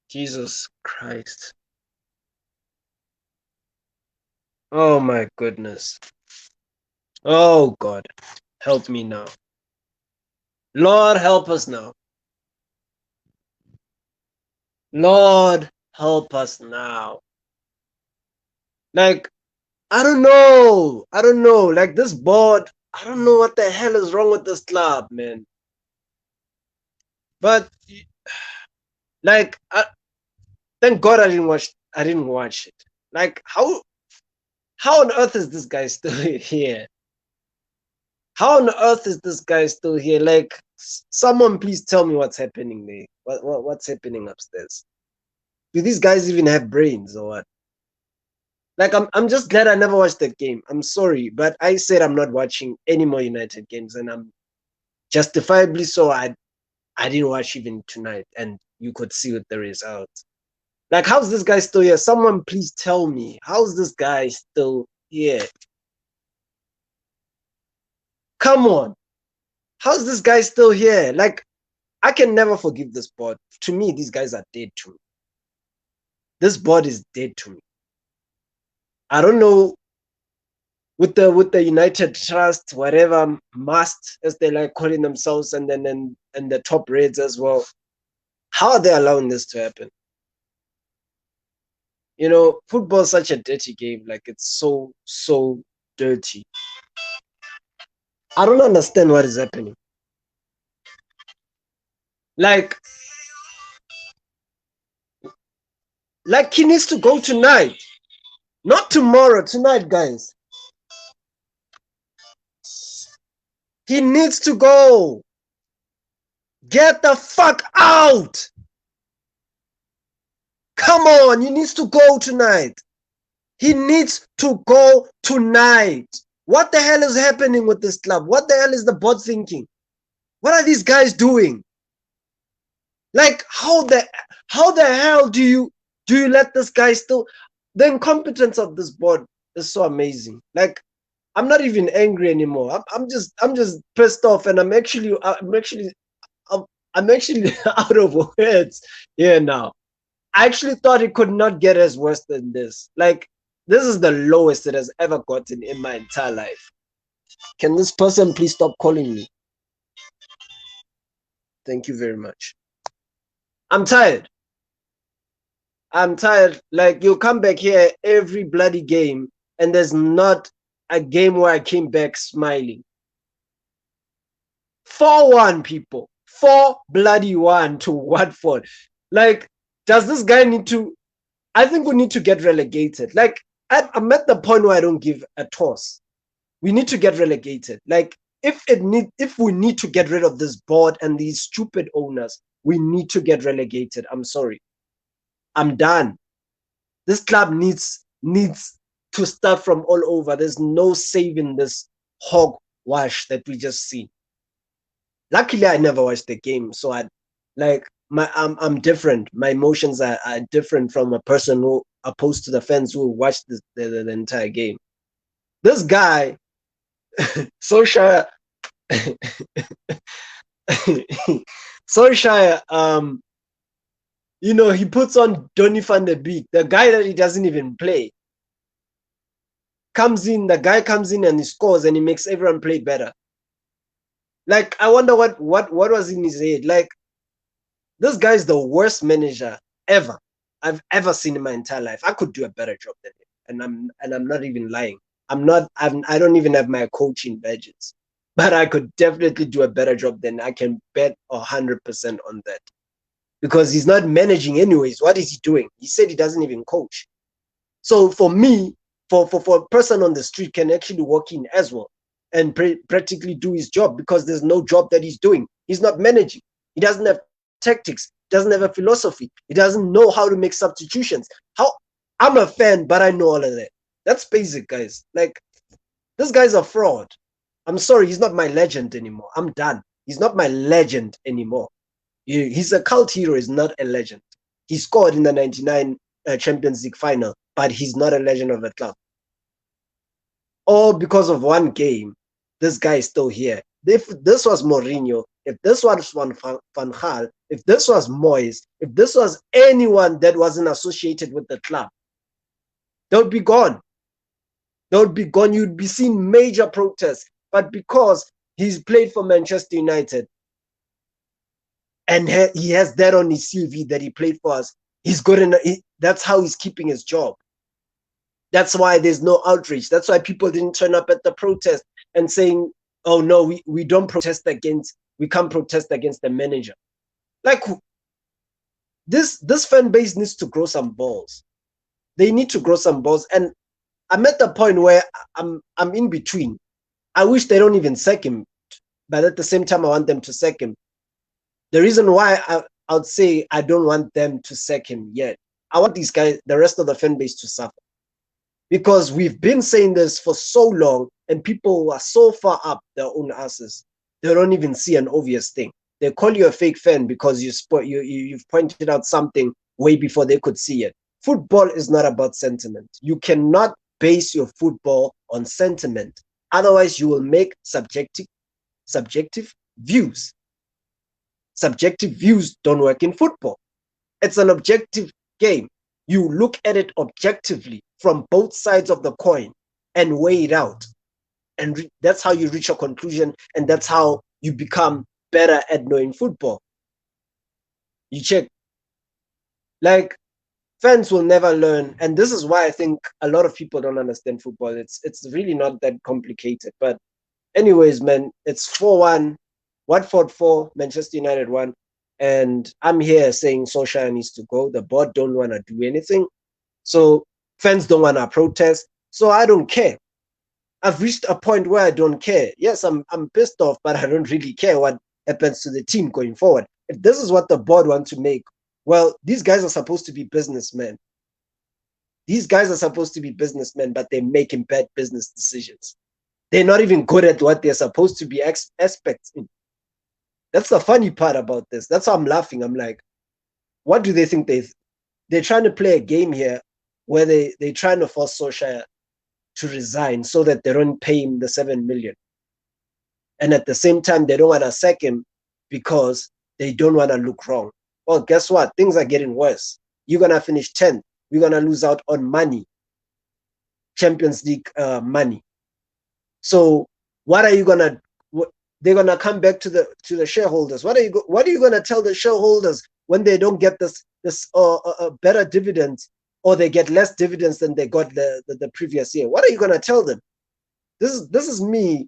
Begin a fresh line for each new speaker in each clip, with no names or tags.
Jesus Christ. Oh my goodness. Oh God. Help me now. Lord, help us now. Lord, help us now. Like, I don't know. I don't know. Like, this board, I don't know what the hell is wrong with this club, man. But, like, thank God I didn't watch it. Like, how on earth is this guy still here? How on earth is this guy still here? Like, someone please tell me what's happening there. What's happening upstairs? Do these guys even have brains or what? Like, I'm just glad I never watched that game. I'm sorry, but I said I'm not watching any more United games, and I'm justifiably so. I didn't watch even tonight, and you could see with the results. Like, how's this guy still here? Someone please tell me. How's this guy still here? Come on. How's this guy still here? Like, I can never forgive this board. To me, these guys are dead to me. This board is dead to me. I don't know, with the United Trust, whatever must, as they like calling themselves, and then and the top Reds as well. How are they allowing this to happen? You know, football is such a dirty game. Like, it's so dirty. I don't understand what is happening. Like, he needs to go tonight, not tomorrow. Tonight, guys. He needs to go. Get the fuck out. Come on, he needs to go tonight. He needs to go tonight. What the hell is happening with this club? What the hell is the board thinking? What are these guys doing? Like, how the hell do you let this guy still? The incompetence of this board is so amazing. Like, I'm not even angry anymore. I'm just pissed off, and I'm actually out of words here now. I actually thought it could not get as worse than this. Like, this is the lowest it has ever gotten in my entire life. Can this person please stop calling me? Thank you very much. I'm tired. I'm tired. Like, you come back here every bloody game, and there's not a game where I came back smiling. 4-1, people. 4-1 to Watford. Like, does this guy need to? I think we need to get relegated. Like, I'm at the point where I don't give a toss. We need to get relegated. Like, if we need to get rid of this board and these stupid owners, we need to get relegated. I'm sorry. I'm done. This club needs to start from all over. There's no saving this hogwash that we just see. Luckily, I never watched the game, so I'm different. My emotions are different from a person who opposed to the fans who watched the entire game. This guy, Solskjaer, Solskjaer, you know, he puts on Donny van de Beek, the guy that he doesn't even play. The guy comes in and he scores and he makes everyone play better. Like, I wonder what was in his head. Like, this guy is the worst manager I've ever seen in my entire life. I could do a better job than him, and I'm not even lying. I don't even have my coaching badges, but I could definitely do a better job than. I can bet 100% on that, because he's not managing anyways. What is he doing? He said he doesn't even coach. So for me, for a person on the street can actually walk in as well and practically do his job, because there's no job that he's doing. He's not managing. He doesn't have tactics, doesn't have a philosophy. He doesn't know how to make substitutions. I'm a fan, but I know all of that. That's basic, guys. Like, this guy's a fraud. I'm sorry, he's not my legend anymore. I'm done. He's not my legend anymore. He's a cult hero. He's not a legend. He scored in the 99 Champions League final, but he's not a legend of the club. All because of one game, this guy is still here. If this was Mourinho, if this was Van Gaal, if this was Moyes, if this was anyone that wasn't associated with the club, they would be gone. They would be gone. You'd be seeing major protests. But because he's played for Manchester United and he has that on his CV that he played for us, he's good enough. That's how he's keeping his job. That's why there's no outrage. That's why people didn't turn up at the protest and saying, oh no, we don't protest against, we can't protest against the manager. Like, this fan base needs to grow some balls. They need to grow some balls. And I'm at the point where I'm in between. I wish they don't even sack him, but at the same time, I want them to sack him. The reason why I would say I don't want them to sack him yet, I want these guys, the rest of the fan base, to suffer. Because we've been saying this for so long, and people are so far up their own asses, they don't even see an obvious thing. They call you a fake fan because you've pointed out something way before they could see it. Football is not about sentiment. You cannot base your football on sentiment. Otherwise, you will make subjective views. Subjective views don't work in football. It's an objective game. You look at it objectively from both sides of the coin and weigh it out. And that's how you reach a conclusion, and that's how you become better at knowing football. You check. Like, fans will never learn, and this is why I think a lot of people don't understand football. It's really not that complicated. But anyways, man, it's 4-1, Watford 4, Manchester United 1, and I'm here saying Solskjaer needs to go. The board don't want to do anything, so fans don't want to protest. So I don't care. I've reached a point where I don't care. Yes, I'm pissed off, but I don't really care what happens to the team going forward. If this is what the board want to make, well, these guys are supposed to be businessmen. These guys are supposed to be businessmen, but they're making bad business decisions. They're not even good at what they're supposed to be aspects in. That's the funny part about this. That's how I'm laughing. I'm like, what do they think they're trying to play a game here where they're trying to force Solskjaer to resign so that they don't pay him the 7 million. And at the same time, they don't want to sack him because they don't want to look wrong. Well, guess what? Things are getting worse. You're going to finish 10th. We're going to lose out on money, Champions League money. So what are you going to, they're going to come back to the shareholders. What are you going to tell the shareholders when they don't get this better dividends, or they get less dividends than they got the previous year? What are you going to tell them? This is me.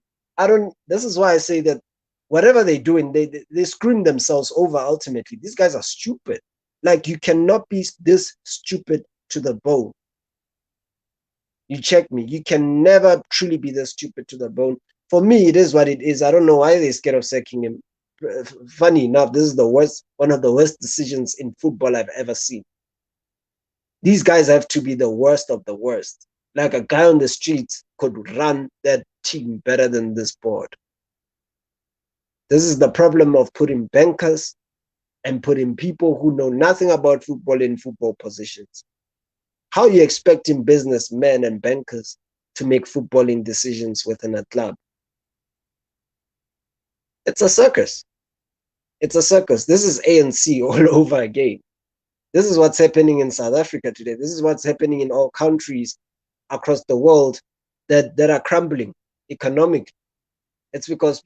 This is why I say that whatever they're doing, they're screwing themselves over ultimately. These guys are stupid. Like, you cannot be this stupid to the bone. You check me. You can never truly be this stupid to the bone. For me, it is what it is. I don't know why they're scared of sacking him. Funny enough, this is one of the worst decisions in football I've ever seen. These guys have to be the worst of the worst. Like, a guy on the streets could run that team better than this board. This is the problem of putting bankers and putting people who know nothing about football in football positions. How are you expecting businessmen and bankers to make footballing decisions within a club? It's a circus. It's a circus. This is ANC all over again. This is what's happening in South Africa today. This is what's happening in all countries across the world that are crumbling economically. It's because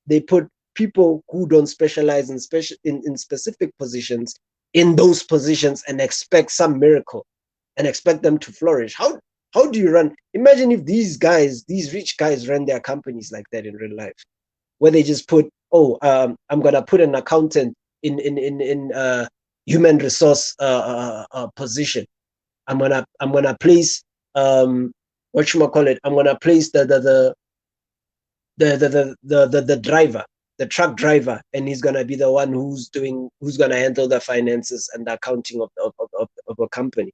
they put people who don't specialize in specific positions in those positions and expect some miracle and expect them to flourish. How do you run? Imagine if these rich guys ran their companies like that in real life, where they just put, I'm gonna put an accountant in human resource position. I'm gonna place whatchamacallit, I'm gonna place the driver, the truck driver, and he's gonna be the one who's gonna handle the finances and the accounting of a company.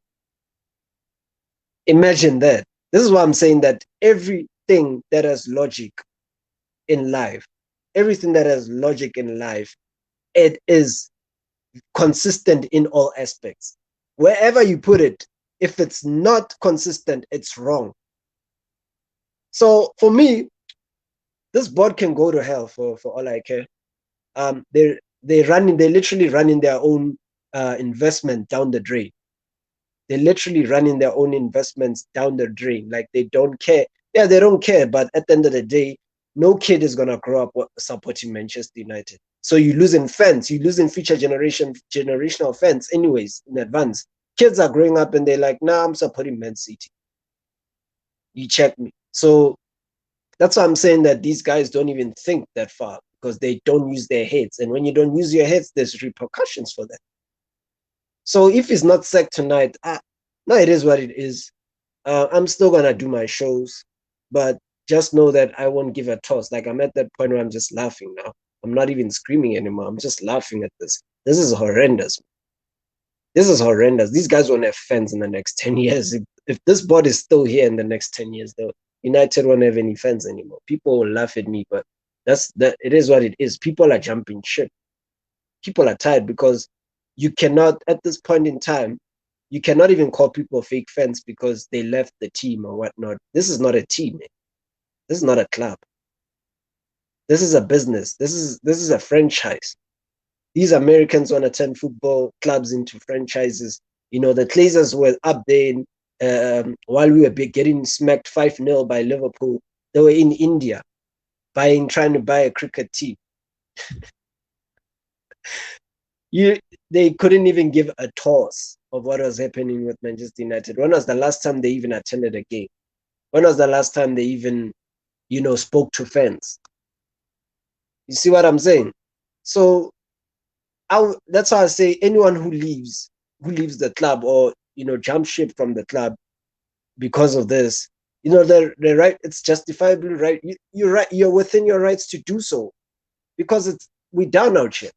Imagine that. This is why I'm saying that everything that has logic in life, it is consistent in all aspects. Wherever you put it, if it's not consistent, it's wrong. So for me, this board can go to hell for all I care. they're literally running their own investment down the drain. They're literally running their own investments down the drain. Like they don't care. Yeah, they don't care. But at the end of the day, no kid is gonna grow up supporting Manchester United. So you're losing fans. You're losing future generational fans, anyways, in advance. Kids are growing up and they're like, "Nah, I'm supporting Man City." You check me. So that's why I'm saying that these guys don't even think that far because they don't use their heads. And when you don't use your heads, there's repercussions for that. So if it's not sacked tonight, no, it is what it is. I'm still gonna do my shows, but just know that I won't give a toss. Like I'm at that point where I'm just laughing now. I'm not even screaming anymore. I'm just laughing at this. This is horrendous. This is horrendous. These guys won't have fans in the next 10 years. If this board is still here in the next 10 years, though, United won't have any fans anymore. People will laugh at me, but it is what it is. People are jumping ship. People are tired because you cannot, at this point in time, you cannot even call people fake fans because they left the team or whatnot. This is not a team. Man. This is not a club. This is a business. This is a franchise. These Americans want to turn football clubs into franchises. You know, the Glazers were up there while we were getting smacked 5-0 by Liverpool. They were in India trying to buy a cricket team. They couldn't even give a toss of what was happening with Manchester United. When was the last time they even attended a game? When was the last time they even, spoke to fans? You see what I'm saying? So that's why I say anyone who leaves the club or jump ship from the club because of this, they're right. It's justifiably right. You're right. You're within your rights to do so because we're done out here.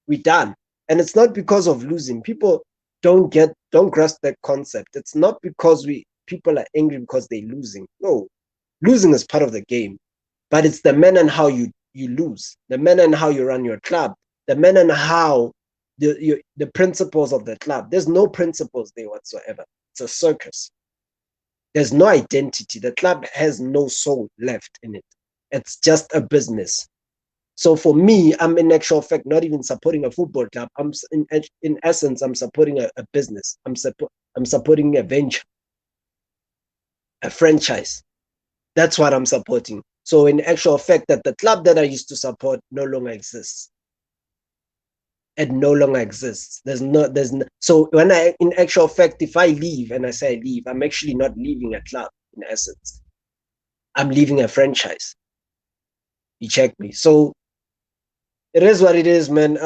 We're done. And it's not because of losing. People don't grasp that concept. It's not because people are angry because they're losing. No, losing is part of the game, but it's the manner and how you lose, the manner and how you run your club, the manner and how the principles of the club. There's no principles there whatsoever. It's a circus. There's no identity. The club has no soul left in it. It's just a business. So for me, I'm in actual fact not even supporting a football club. I'm in essence, I'm supporting a business. I'm supporting a venture, a franchise. That's what I'm supporting. So in actual fact, that the club that I used to support no longer exists. It no longer exists. So when in actual fact, if I leave and I say I leave, I'm actually not leaving a club in essence. I'm leaving a franchise. You check me. So it is what it is, man.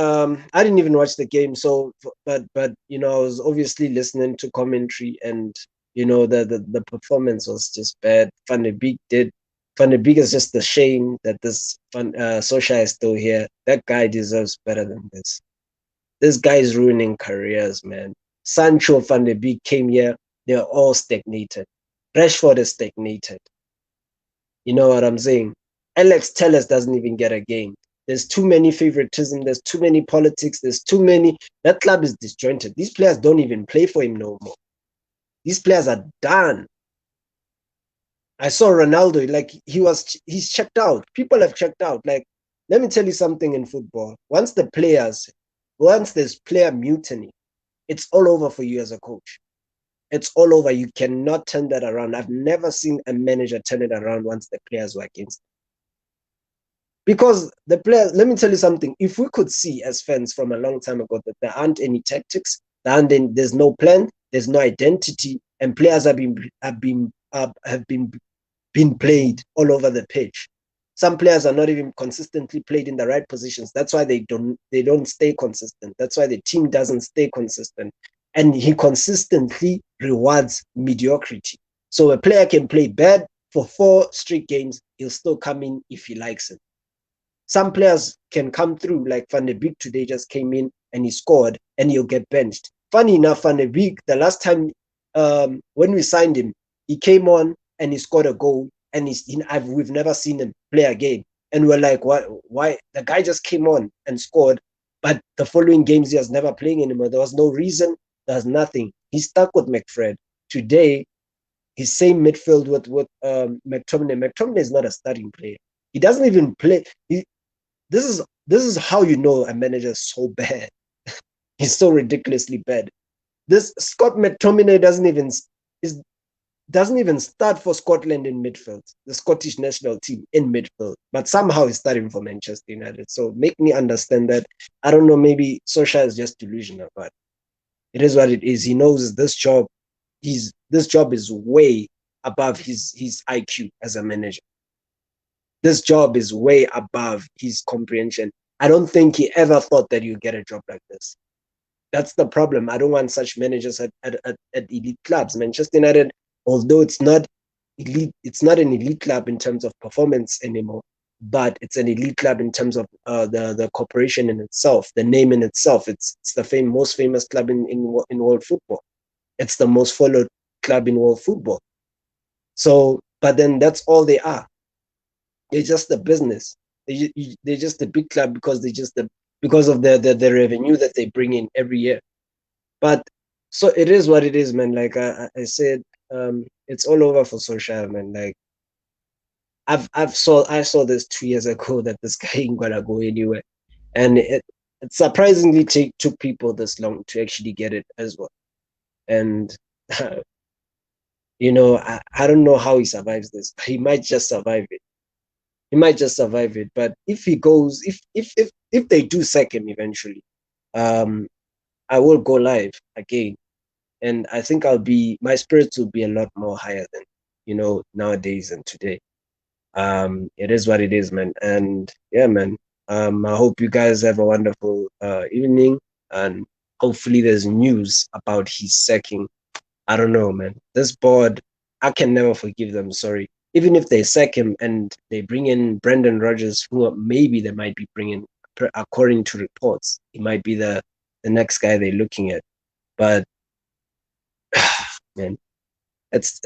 I didn't even watch the game, so but I was obviously listening to commentary, and the performance was just bad. Van de Beek is just a shame that this Solskjaer is still here. That guy deserves better than this. This guy is ruining careers, man. Sancho, Van de Beek came here, they're all stagnated. Rashford is stagnated. You know what I'm saying? Alex Telles doesn't even get a game. There's too many favoritism. There's too many politics. There's too many. That club is disjointed. These players don't even play for him no more. These players are done. I saw Ronaldo, like he's checked out. People have checked out. Like, let me tell you something in football. Once there's player mutiny, it's all over for you as a coach. It's all over. You cannot turn that around. I've never seen a manager turn it around once the players were against. Because the players, let me tell you something. If we could see as fans from a long time ago that there aren't any tactics, there's no plan, there's no identity, and players have been played all over the pitch. Some players are not even consistently played in the right positions. That's why they don't stay consistent. That's why the team doesn't stay consistent. And he consistently rewards mediocrity. So a player can play bad for 4 straight games, he'll still come in if he likes it. Some players can come through, like Van de Beek today just came in and he scored and he'll get benched. Funny enough, Van de Beek, the last time when we signed him, he came on and he scored a goal, and we've never seen him play again. And we're like, what? Why? The guy just came on and scored, but the following games he was never playing anymore. There was no reason. There's nothing. He's stuck with McFred. Today, he's same midfield with McTominay. McTominay is not a starting player. He doesn't even play. This is this is how you know a manager is so bad. He's so ridiculously bad. This Scott McTominay doesn't even start for Scotland in midfield, the Scottish national team in midfield, but somehow he's starting for Manchester United. So make me understand that. I don't know, maybe Solskjaer is just delusional, but it is what it is. He knows this job is way above his IQ as a manager. This job is way above his comprehension. I don't think he ever thought that you get a job like this. That's the problem. I don't want such managers at elite clubs. Manchester United, although it's not elite, it's not an elite club in terms of performance anymore, but it's an elite club in terms of the corporation in itself, the name in itself. It's the most famous club in world football. It's the most followed club in world football. So, but then that's all they are. They're just a business. They're just a big club because because of the revenue that they bring in every year. But so it is what it is, man. Like I said, it's all over for Solskjaer, man. Like I saw this 2 years ago that this guy ain't gonna go anywhere, and it surprisingly took people this long to actually get it as well. And I don't know how he survives this, but he might just survive it. He might just survive it. But if he goes, if they do sack him eventually, I will go live again, and I think my spirits will be a lot more higher than nowadays and today. It is what it is, man. And yeah, man. I hope you guys have a wonderful evening, and hopefully there's news about his sacking. I don't know, man. This board, I can never forgive them. Sorry. Even if they sack him and they bring in Brendan Rodgers, who maybe they might be bringing, according to reports, he might be the next guy they're looking at. But man, it's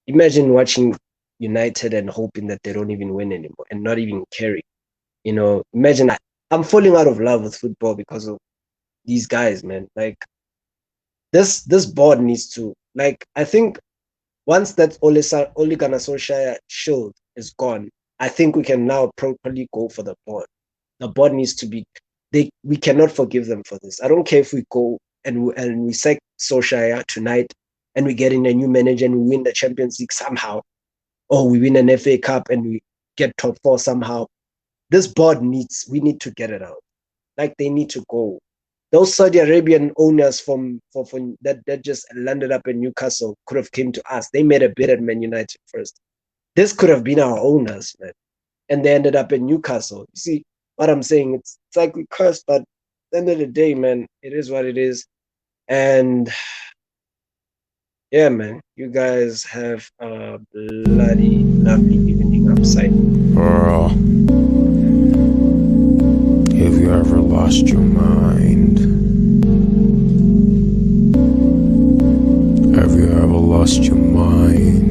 imagine watching United and hoping that they don't even win anymore and not even caring. Imagine I'm falling out of love with football because of these guys, man. Like this board needs to, like, I think once that Ole Gunnar Solskjaer show is gone, I think we can now properly go for the board. The board needs to be. We cannot forgive them for this. I don't care if we go and we sack Solskjaer tonight and we get in a new manager and we win the Champions League somehow, or we win an FA Cup and we get top 4 somehow. This board we need to get it out. Like, they need to go. Those Saudi Arabian owners from that just landed up in Newcastle could have came to us. They made a bid at Man United first. This could have been our owners, man. And they ended up in Newcastle. You see what I'm saying? It's like we cursed, but at the end of the day, man, it is what it is. And yeah, man, you guys have a bloody lovely evening upside.
Girl, have you ever lost your mind? Have you ever lost your mind?